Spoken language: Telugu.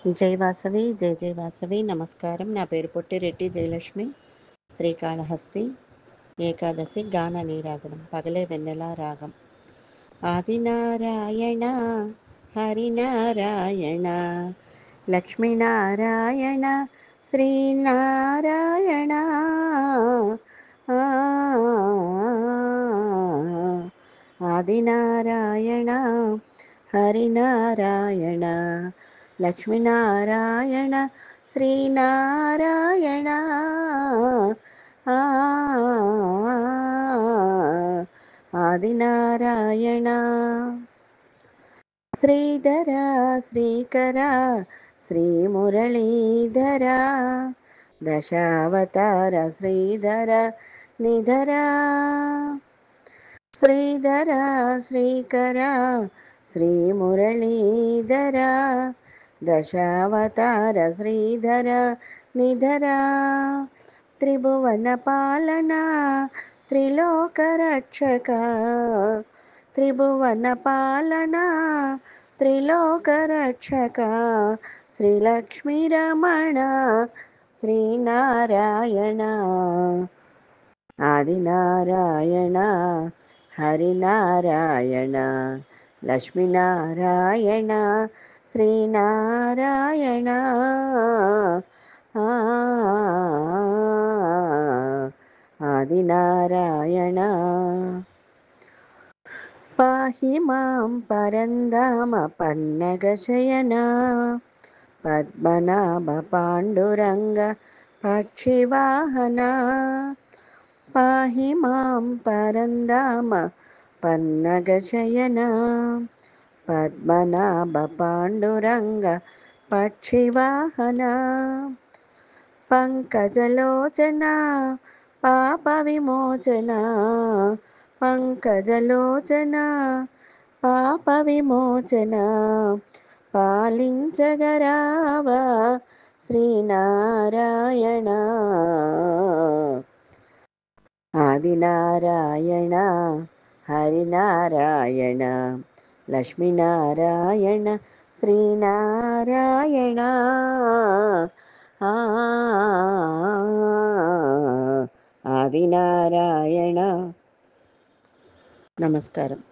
జై వాసవి జై జై వాసవి. నమస్కారం. నా పేరు పొట్టిరెడ్డి జయలక్ష్మి. శ్రీకాళహస్తి. ఏకాదశి గాన నీరాజనం. పగలే వెన్నెల రాగం. ఆదినారాయణ హరినారాయణ లక్ష్మీనారాయణ శ్రీనారాయణ. ఆ, ఆదినారాయణ హరినారాయణ లక్ష్మీనారాయణ శ్రీనారాయణ. ఆ, ఆదినారాయణ. శ్రీధర శ్రీకర శ్రీమురళీధర దశావతార శ్రీధర నిధర. శ్రీధర శ్రీకర శ్రీమురళీధర దశావతార శ్రీధర నిధర. త్రిభువన పాలన త్రిలోకరక్షక త్రిభువన పాలన త్రిలోకరక్షక శ్రీలక్ష్మీ రమణ శ్రీనారాయణ. ఆదినారాయణ హరినారాయణ లక్ష్మీనారాయణ శ్రీనారాయణ. ఆ, ఆదినారాయణ. పాహి మాం పరంధామ పన్నగశయన పద్మనాభ పాండురంగ పక్షివాహన. పాహి మాం పరంధామ పన్నగశయన పద్మనాభ పాండురంగ పక్షివాహన. పంకజలోచన పాప విమోచన పంకజలోచన పాప విమోచన పాలించగరావా శ్రీనారాయణ. ఆదినారాయణ హరినారాయణ లక్ష్మీనారాయణ శ్రీనారాయణ. ఆ, ఆదినారాయణ. నమస్కారం.